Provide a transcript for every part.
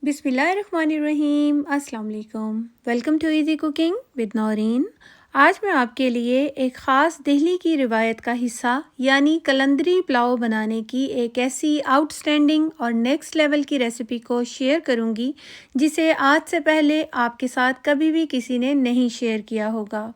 बिस्मिल्लाहिर्रहमानिर्रहीम। अस्सलाम वालेकुम। Welcome to easy cooking with Naureen. आज मैं आपके लिए एक ख़ास दिल्ली की रिवायत का हिस्सा यानी कलंदरी पुलाव बनाने की एक ऐसी आउटस्टैंडिंग और नेक्स्ट लेवल की रेसिपी को शेयर करूंगी जिसे आज से पहले आपके साथ कभी भी किसी ने नहीं शेयर किया होगा।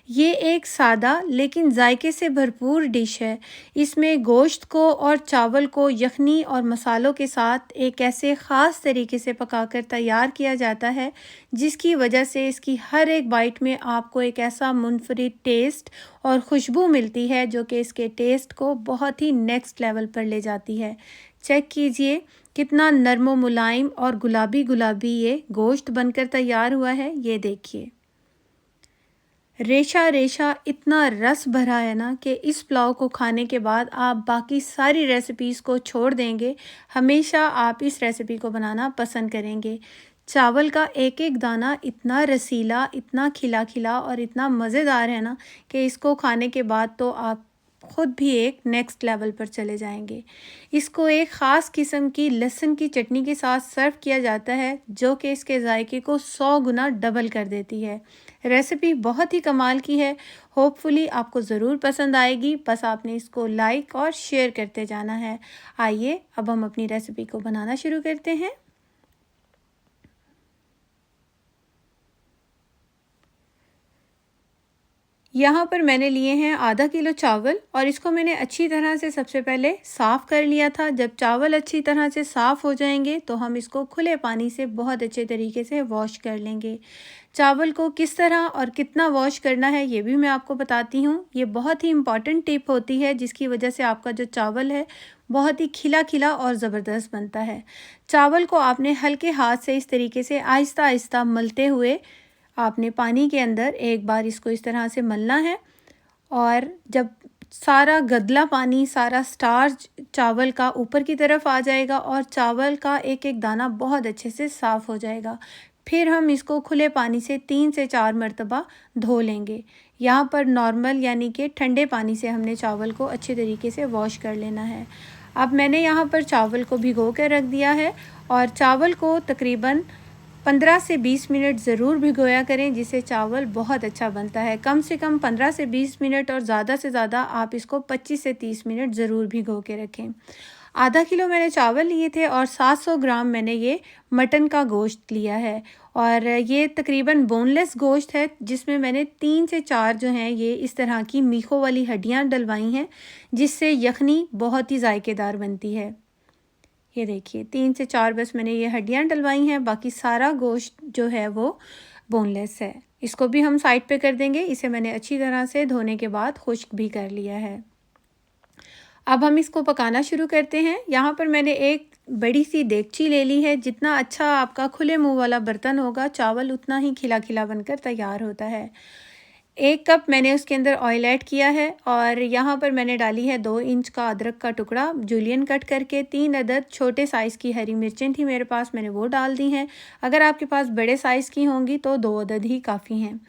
ये एक सादा लेकिन जायके से भरपूर डिश है। इसमें गोश्त को और चावल को यखनी और मसालों के साथ एक ऐसे ख़ास तरीके से पकाकर तैयार किया जाता है जिसकी वजह से इसकी हर एक बाइट में आपको एक ऐसा मुनफरिद टेस्ट और खुशबू मिलती है जो कि इसके टेस्ट को बहुत ही नेक्स्ट लेवल पर ले जाती है। चेक कीजिए कितना नरम व मुलायम और गुलाबी गुलाबी ये गोश्त बनकर तैयार हुआ है। ये देखिए रेशा रेशा इतना रस भरा है ना कि इस पुलाव को खाने के बाद आप बाकी सारी रेसिपीज़ को छोड़ देंगे। हमेशा आप इस रेसिपी को बनाना पसंद करेंगे। चावल का एक एक दाना इतना रसीला, इतना खिला खिला और इतना मज़ेदार है ना कि इसको खाने के बाद तो आप ख़ुद भी एक नेक्स्ट लेवल पर चले जाएंगे। इसको एक ख़ास किस्म की लहसुन की चटनी के साथ सर्व किया जाता है जो कि इसके जायके को 100 गुना डबल कर देती है। रेसिपी बहुत ही कमाल की है। होपफुली आपको ज़रूर पसंद आएगी। बस आपने इसको लाइक और शेयर करते जाना है। आइए अब हम अपनी रेसिपी को बनाना शुरू करते हैं। यहाँ पर मैंने लिए हैं आधा किलो चावल और इसको मैंने अच्छी तरह से सबसे पहले साफ़ कर लिया था। जब चावल अच्छी तरह से साफ़ हो जाएंगे तो हम इसको खुले पानी से बहुत अच्छे तरीके से वॉश कर लेंगे। चावल को किस तरह और कितना वॉश करना है ये भी मैं आपको बताती हूँ। ये बहुत ही इम्पॉर्टेंट टिप होती है जिसकी वजह से आपका जो चावल है बहुत ही खिला खिला और ज़बरदस्त बनता है। चावल को आपने हल्के हाथ से इस तरीके से आहिस्ता आहिस्ता मलते हुए आपने पानी के अंदर एक बार इसको इस तरह से मलना है और जब सारा गदला पानी, सारा स्टार्च चावल का ऊपर की तरफ आ जाएगा और चावल का एक एक दाना बहुत अच्छे से साफ़ हो जाएगा, फिर हम इसको खुले पानी से 3 से 4 मरतबा धो लेंगे। यहाँ पर नॉर्मल यानी कि ठंडे पानी से हमने चावल को अच्छे तरीके से वॉश कर लेना है। अब मैंने यहाँ पर चावल को भिगो कर रख दिया है और चावल को तकरीबन 15 से 20 मिनट ज़रूर भिगोया करें जिससे चावल बहुत अच्छा बनता है। कम से कम 15 से 20 मिनट और ज़्यादा से ज़्यादा आप इसको 25 से 30 मिनट ज़रूर भिगो के रखें। आधा किलो मैंने चावल लिए थे और 700 ग्राम मैंने ये मटन का गोश्त लिया है और ये तकरीबन बोनलेस गोश्त है जिसमें मैंने 3 से 4 जो हैं ये इस तरह की मीखों वाली हड्डियाँ डलवाई हैं जिससे यखनी बहुत ही जायकेदार बनती है। ये देखिए 3 से 4 बस मैंने ये हड्डियाँ डलवाई हैं, बाकी सारा गोश्त जो है वो बोनलेस है। इसको भी हम साइड पे कर देंगे। इसे मैंने अच्छी तरह से धोने के बाद खुश्क भी कर लिया है। अब हम इसको पकाना शुरू करते हैं। यहाँ पर मैंने एक बड़ी सी देगची ले ली है। जितना अच्छा आपका खुले मुँह वाला बर्तन होगा चावल उतना ही खिला खिला बनकर तैयार होता है। 1 कप मैंने उसके अंदर ऑयल ऐड किया है और यहाँ पर मैंने डाली है 2 इंच का अदरक का टुकड़ा जूलियन कट करके। 3 अदद छोटे साइज़ की हरी मिर्चें थी मेरे पास, मैंने वो डाल दी हैं। अगर आपके पास बड़े साइज़ की होंगी तो 2 अदद ही काफ़ी हैं।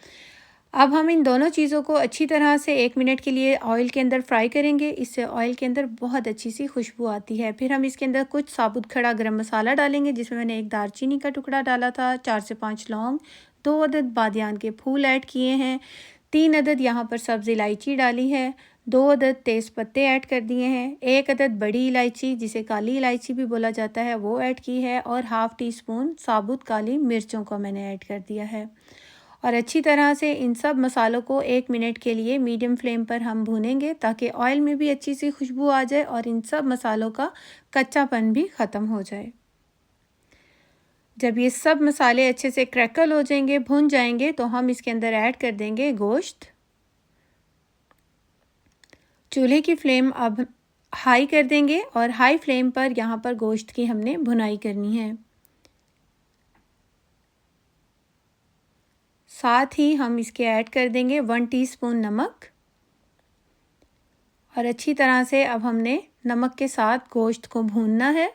अब हम इन दोनों चीज़ों को अच्छी तरह से 1 मिनट के लिए ऑयल के अंदर फ्राई करेंगे। इससे ऑयल के अंदर बहुत अच्छी सी खुशबू आती है। फिर हम इसके अंदर कुछ साबुत खड़ा गरम मसाला डालेंगे जिसमें मैंने 1 दालचीनी का टुकड़ा डाला था, 4 से 5 लौंग, 2 अदद बादियान के फूल ऐड किए हैं, 3 अदद यहाँ पर सब्ज़ इलायची डाली है, 2 अदद तेज़ पत्ते ऐड कर दिए हैं, 1 अदद बड़ी इलायची जिसे काली इलायची भी बोला जाता है वो ऐड की है और हाफ़ टी स्पून साबुत काली मिर्चों को मैंने ऐड कर दिया है। और अच्छी तरह से इन सब मसालों को 1 मिनट के लिए मीडियम फ्लेम पर हम भूनेंगे ताकि ऑयल में भी अच्छी सी खुशबू आ जाए और इन सब मसालों का कच्चापन भी ख़त्म हो जाए। जब ये सब मसाले अच्छे से क्रैकल हो जाएंगे, भुन जाएंगे, तो हम इसके अंदर ऐड कर देंगे गोश्त। चूल्हे की फ्लेम अब हाई कर देंगे और हाई फ्लेम पर यहाँ पर गोश्त की हमने भुनाई करनी है। साथ ही हम इसके ऐड कर देंगे 1 टीस्पून नमक और अच्छी तरह से अब हमने नमक के साथ गोश्त को भूनना है।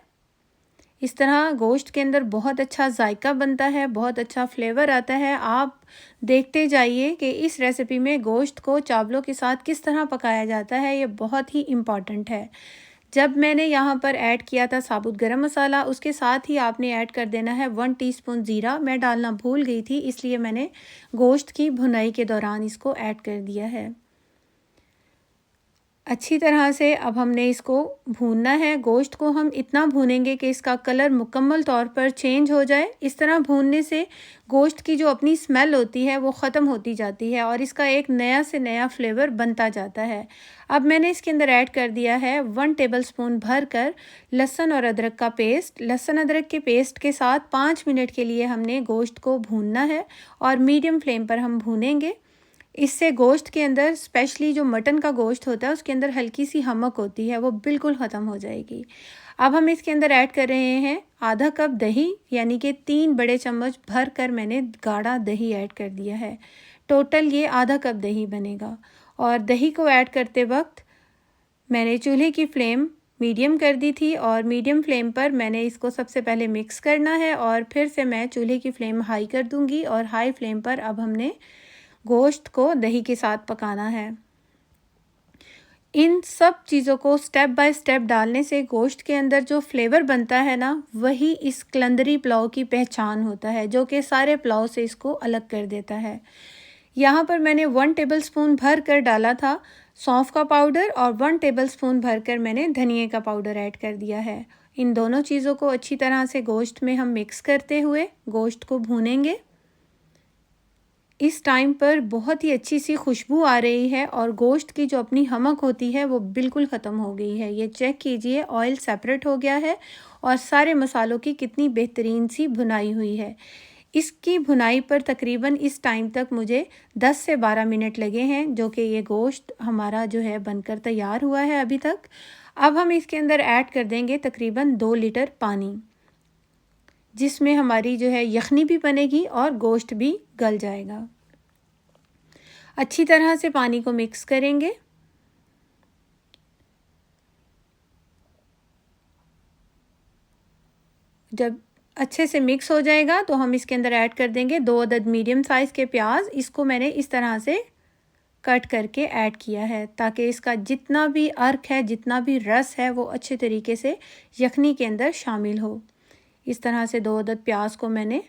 इस तरह गोश्त के अंदर बहुत अच्छा जायका बनता है, बहुत अच्छा फ्लेवर आता है। आप देखते जाइए कि इस रेसिपी में गोश्त को चावलों के साथ किस तरह पकाया जाता है, ये बहुत ही इम्पॉर्टेंट है। जब मैंने यहाँ पर ऐड किया था साबुत गरम मसाला, उसके साथ ही आपने ऐड कर देना है 1 टीस्पून ज़ीरा। मैं डालना भूल गई थी, इसलिए मैंने गोश्त की भुनाई के दौरान इसको ऐड कर दिया है। अच्छी तरह से अब हमने इसको भूनना है। गोश्त को हम इतना भूनेंगे कि इसका कलर मुकम्मल तौर पर चेंज हो जाए। इस तरह भूनने से गोश्त की जो अपनी स्मेल होती है वो ख़त्म होती जाती है और इसका एक नया से नया फ्लेवर बनता जाता है। अब मैंने इसके अंदर ऐड कर दिया है 1 टेबलस्पून भर कर लहसुन और अदरक का पेस्ट। लहसुन अदरक के पेस्ट के साथ 5 मिनट के लिए हमने गोश्त को भूनना है और मीडियम फ्लेम पर हम भूनेंगे। इससे गोश्त के अंदर, स्पेशली जो मटन का गोश्त होता है, उसके अंदर हल्की सी हमक होती है, वो बिल्कुल ख़त्म हो जाएगी। अब हम इसके अंदर ऐड कर रहे हैं आधा कप दही, यानी कि 3 बड़े चम्मच भर कर मैंने गाढ़ा दही ऐड कर दिया है। टोटल ये आधा कप दही बनेगा। और दही को ऐड करते वक्त मैंने चूल्हे की फ्लेम मीडियम कर दी थी और मीडियम फ्लेम पर मैंने इसको सबसे पहले मिक्स करना है और फिर से मैं चूल्हे की फ्लेम हाई कर दूंगी और हाई फ्लेम पर अब हमने गोश्त को दही के साथ पकाना है। इन सब चीज़ों को स्टेप बाय स्टेप डालने से गोश्त के अंदर जो फ्लेवर बनता है ना, वही इस कलंदरी पुलाव की पहचान होता है, जो कि सारे पुलाव से इसको अलग कर देता है। यहाँ पर मैंने 1 टेबलस्पून भर कर डाला था सौंफ का पाउडर और 1 टेबलस्पून भर कर मैंने धनिए का पाउडर ऐड कर दिया है। इन दोनों चीज़ों को अच्छी तरह से गोश्त में हम मिक्स करते हुए गोश्त को भूनेंगे। इस टाइम पर बहुत ही अच्छी सी खुशबू आ रही है और गोश्त की जो अपनी हमक होती है वो बिल्कुल ख़त्म हो गई है। ये चेक कीजिए, ऑयल सेपरेट हो गया है और सारे मसालों की कितनी बेहतरीन सी भुनाई हुई है। इसकी भुनाई पर तकरीबन इस टाइम तक मुझे 10 से 12 मिनट लगे हैं, जो कि ये गोश्त हमारा जो है बनकर तैयार हुआ है अभी तक। अब हम इसके अंदर ऐड कर देंगे तकरीबन 2 लीटर पानी, जिसमें हमारी जो है यखनी भी बनेगी और गोश्त भी गल जाएगा। अच्छी तरह से पानी को मिक्स करेंगे। जब अच्छे से मिक्स हो जाएगा तो हम इसके अंदर ऐड कर देंगे 2 अदद मीडियम साइज़ के प्याज। इसको मैंने इस तरह से कट करके ऐड किया है ताकि इसका जितना भी अर्क है, जितना भी रस है, वो अच्छे तरीके से यखनी के अंदर शामिल हो। इस तरह से 2 अदद प्याज को मैंने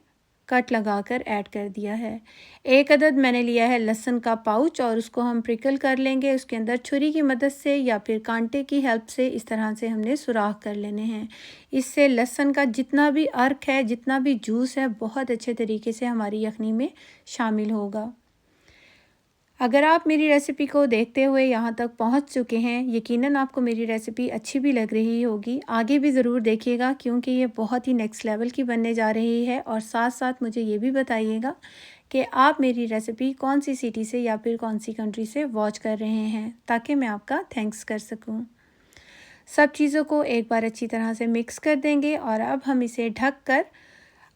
कट लगाकर ऐड कर दिया है। 1 अदद मैंने लिया है लहसुन का पाउच और उसको हम प्रिकल कर लेंगे। उसके अंदर छुरी की मदद से या फिर कांटे की हेल्प से इस तरह से हमने सुराख कर लेने हैं। इससे लहसुन का जितना भी अर्क है, जितना भी जूस है, बहुत अच्छे तरीके से हमारी यखनी में शामिल होगा। अगर आप मेरी रेसिपी को देखते हुए यहाँ तक पहुँच चुके हैं, यकीनन आपको मेरी रेसिपी अच्छी भी लग रही होगी। आगे भी ज़रूर देखिएगा क्योंकि ये बहुत ही नेक्स्ट लेवल की बनने जा रही है। और साथ साथ मुझे ये भी बताइएगा कि आप मेरी रेसिपी कौन सी सिटी से या फिर कौन सी कंट्री से वॉच कर रहे हैं, ताकि मैं आपका थैंक्स कर सकूँ। सब चीज़ों को एक बार अच्छी तरह से मिक्स कर देंगे और अब हम इसे ढक कर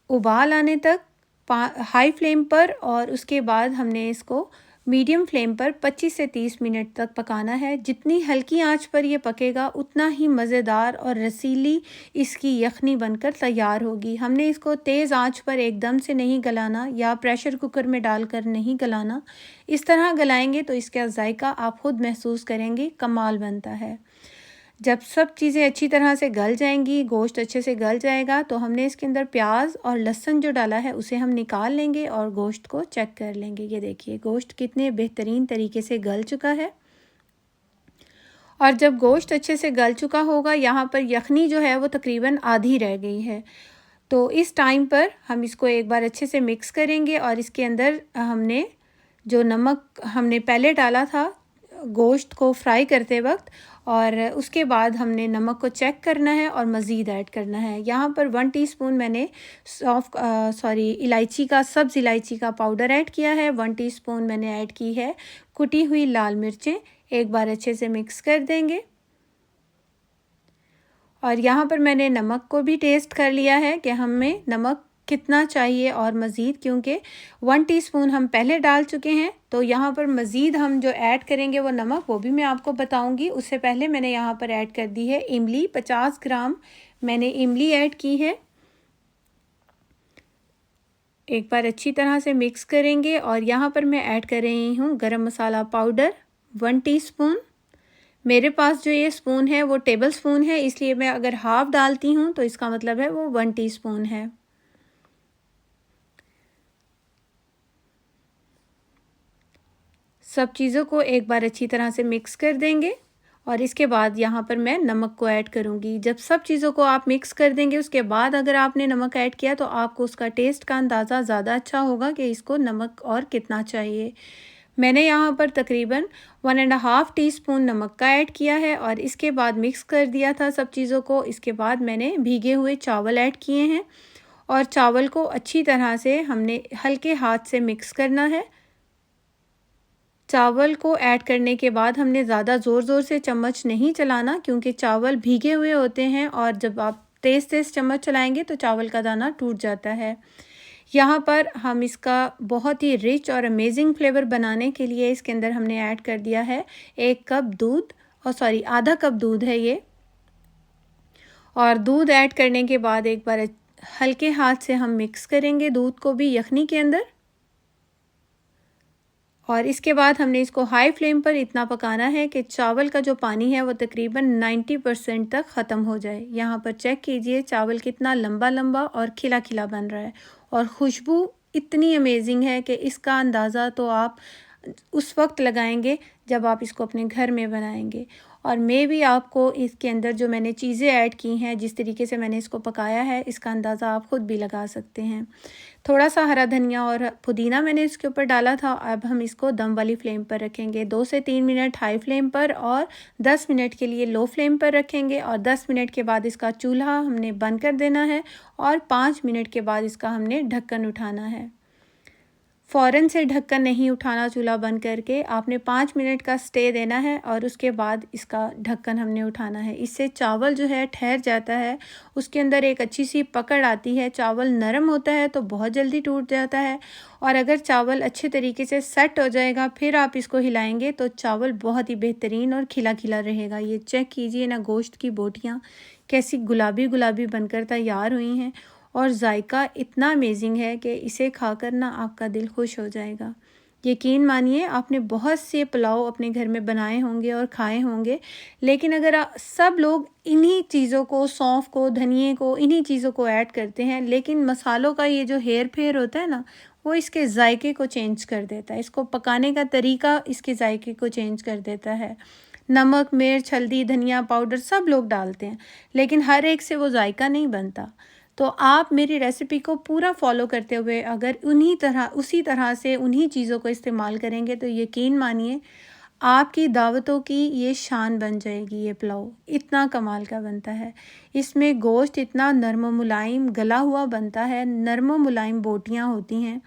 उबाल आने तक हाई फ्लेम पर और उसके बाद हमने इसको मीडियम फ्लेम पर 25 से 30 मिनट तक पकाना है। जितनी हल्की आंच पर ये पकेगा उतना ही मज़ेदार और रसीली इसकी यखनी बनकर तैयार होगी। हमने इसको तेज़ आंच पर एकदम से नहीं गलाना या प्रेशर कुकर में डालकर नहीं गलाना। इस तरह गलाएंगे तो इसका जायका आप खुद महसूस करेंगे, कमाल बनता है। जब सब चीज़ें अच्छी तरह से गल जाएंगी, गोश्त अच्छे से गल जाएगा, तो हमने इसके अंदर प्याज और लहसुन जो डाला है उसे हम निकाल लेंगे और गोश्त को चेक कर लेंगे। ये देखिए गोश्त कितने बेहतरीन तरीके से गल चुका है। और जब गोश्त अच्छे से गल चुका होगा, यहाँ पर यखनी जो है वो तकरीबन आधी रह गई है, तो इस टाइम पर हम इसको एक बार अच्छे से मिक्स करेंगे और इसके अंदर हमने जो नमक हमने पहले डाला था गोश्त को फ्राई करते वक्त, और उसके बाद हमने नमक को चेक करना है और मज़ीद ऐड करना है। यहाँ पर 1 टीस्पून मैंने इलायची का, सब्ज़ इलायची का पाउडर ऐड किया है। 1 टीस्पून मैंने ऐड की है कुटी हुई लाल मिर्चें। एक बार अच्छे से मिक्स कर देंगे। और यहाँ पर मैंने नमक को भी टेस्ट कर लिया है कि हमें नमक कितना चाहिए और मज़ीद, क्योंकि 1 टीस्पून हम पहले डाल चुके हैं, तो यहाँ पर मज़ीद हम जो ऐड करेंगे वो नमक, वो भी मैं आपको बताऊंगी। उससे पहले मैंने यहाँ पर ऐड कर दी है इमली। 50 ग्राम मैंने इमली ऐड की है। एक बार अच्छी तरह से मिक्स करेंगे और यहाँ पर मैं ऐड कर रही हूँ गरम मसाला पाउडर 1 टीस्पून। मेरे पास जो ये स्पून है वो टेबल स्पून है, इसलिए मैं अगर हाफ़ डालती हूँ तो इसका मतलब है वो 1 टीस्पून है। सब चीज़ों को एक बार अच्छी तरह से मिक्स कर देंगे और इसके बाद यहाँ पर मैं नमक को ऐड करूँगी। जब सब चीज़ों को आप मिक्स कर देंगे उसके बाद अगर आपने नमक ऐड किया तो आपको उसका टेस्ट का अंदाज़ा ज़्यादा अच्छा होगा कि इसको नमक और कितना चाहिए। मैंने यहाँ पर तकरीबन 1 एंड हाफ़ टीस्पून नमक का ऐड किया है और इसके बाद मिक्स कर दिया था सब चीज़ों को। इसके बाद मैंने भीगे हुए चावल ऐड किए हैं और चावल को अच्छी तरह से हमने हल्के हाथ से मिक्स करना है। चावल को ऐड करने के बाद हमने ज़्यादा ज़ोर-ज़ोर से चम्मच नहीं चलाना, क्योंकि चावल भीगे हुए होते हैं और जब आप तेज़-तेज़ चम्मच चलाएँगे तो चावल का दाना टूट जाता है। यहाँ पर हम इसका बहुत ही रिच और अमेजिंग फ्लेवर बनाने के लिए इसके अंदर हमने ऐड कर दिया है 1 कप दूध, आधा कप दूध है ये। और दूध ऐड करने के बाद एक बार हल्के हाथ से हम मिक्स करेंगे दूध को भी यखनी के अंदर। और इसके बाद हमने इसको हाई फ्लेम पर इतना पकाना है कि चावल का जो पानी है वो तकरीबन 90% तक ख़त्म हो जाए। यहाँ पर चेक कीजिए चावल कितना लंबा लंबा और खिला खिला बन रहा है और खुशबू इतनी अमेजिंग है कि इसका अंदाज़ा तो आप उस वक्त लगाएंगे जब आप इसको अपने घर में बनाएंगे। और मैं भी आपको इसके अंदर जो मैंने चीज़ें ऐड की हैं, जिस तरीके से मैंने इसको पकाया है, इसका अंदाज़ा आप ख़ुद भी लगा सकते हैं। थोड़ा सा हरा धनिया और पुदीना मैंने इसके ऊपर डाला था। अब हम इसको दम वाली फ्लेम पर रखेंगे। 2 से 3 मिनट हाई फ्लेम पर और 10 मिनट के लिए लो फ्लेम पर रखेंगे और 10 मिनट के बाद इसका चूल्हा हमने बंद कर देना है और 5 मिनट के बाद इसका हमने ढक्कन उठाना है। फ़ौरन से ढक्कन नहीं उठाना, चूल्हा बंद करके आपने 5 मिनट का स्टे देना है और उसके बाद इसका ढक्कन हमने उठाना है। इससे चावल जो है ठहर जाता है, उसके अंदर एक अच्छी सी पकड़ आती है। चावल नरम होता है तो बहुत जल्दी टूट जाता है और अगर चावल अच्छे तरीके से सेट हो जाएगा फिर आप इसको हिलाएंगे तो चावल बहुत ही बेहतरीन और खिला खिला रहेगा। ये चेक कीजिए ना, गोश्त की बोटियाँ कैसी गुलाबी गुलाबी बनकर तैयार हुई हैं और जायका इतना अमेजिंग है कि इसे खाकर ना आपका दिल खुश हो जाएगा। यकीन मानिए आपने बहुत से पुलाव अपने घर में बनाए होंगे और खाए होंगे, लेकिन अगर सब लोग इन्हीं चीज़ों को, सौंफ को, धनिए को, इन्हीं चीज़ों को ऐड करते हैं, लेकिन मसालों का ये जो हेर फेर होता है ना, वो इसके जायके को चेंज कर देता है। इसको पकाने का तरीका इसके जायके को चेंज कर देता है। नमक, मिर्च, हल्दी, धनिया पाउडर सब लोग डालते हैं, लेकिन हर एक से वो जायका नहीं बनता। तो आप मेरी रेसिपी को पूरा फॉलो करते हुए अगर उसी तरह से उन्हीं चीज़ों को इस्तेमाल करेंगे तो यकीन मानिए आपकी दावतों की ये शान बन जाएगी। ये पुलाव इतना कमाल का बनता है। इसमें गोश्त इतना नरम मुलायम गला हुआ बनता है, नरम मुलायम बोटियाँ होती हैं।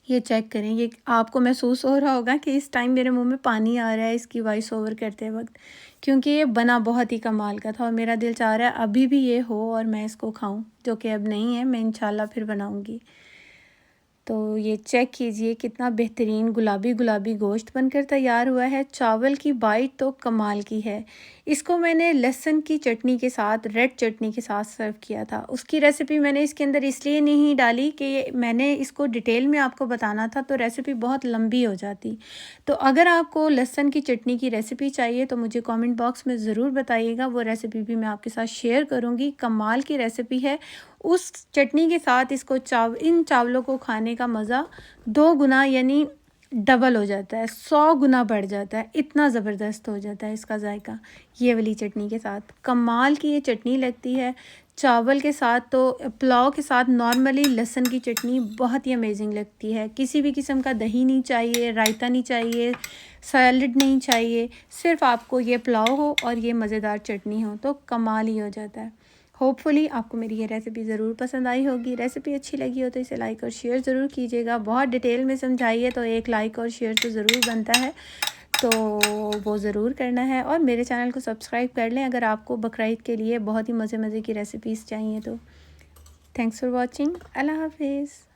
ये चेक करें, ये आपको महसूस हो रहा होगा कि इस टाइम मेरे मुंह में पानी आ रहा है इसकी वॉइस ओवर करते वक्त, क्योंकि ये बना बहुत ही कमाल का था और मेरा दिल चाह रहा है अभी भी ये हो और मैं इसको खाऊं, जो कि अब नहीं है। मैं इंशाल्लाह फिर बनाऊंगी। तो ये चेक कीजिए कितना बेहतरीन गुलाबी गुलाबी गोश्त बनकर तैयार हुआ है। चावल की बाइट तो कमाल की है। इसको मैंने लहसुन की चटनी के साथ, रेड चटनी के साथ सर्व किया था। उसकी रेसिपी मैंने इसके अंदर इसलिए नहीं डाली कि मैंने इसको डिटेल में आपको बताना था तो रेसिपी बहुत लंबी हो जाती। तो अगर आपको लहसुन की चटनी की रेसिपी चाहिए तो मुझे कमेंट बॉक्स में ज़रूर बताइएगा, वो रेसिपी भी मैं आपके साथ शेयर करूँगी। कमाल की रेसिपी है। उस चटनी के साथ इसको इन चावलों को खाने का मज़ा 2 गुना यानी डबल हो जाता है, 100 गुना बढ़ जाता है। इतना ज़बरदस्त हो जाता है इसका जायका ये वाली चटनी के साथ। कमाल की ये चटनी लगती है चावल के साथ। तो पुलाव के साथ नॉर्मली लहसुन की चटनी बहुत ही अमेजिंग लगती है। किसी भी किस्म का दही नहीं चाहिए, रायता नहीं चाहिए, सैलड नहीं चाहिए, सिर्फ आपको ये पुलाव हो और ये मज़ेदार चटनी हो तो कमाल ही हो जाता है। होपफुली आपको मेरी ये रेसिपी ज़रूर पसंद आई होगी। रेसिपी अच्छी लगी हो तो इसे लाइक और शेयर ज़रूर कीजिएगा। बहुत डिटेल में समझाइए तो एक लाइक और शेयर तो ज़रूर बनता है, तो वो ज़रूर करना है। और मेरे चैनल को सब्सक्राइब कर लें अगर आपको बकरीद के लिए बहुत ही मज़े की रेसिपीज़ चाहिए तो। Thanks for watching. अल्लाह हाफिज़।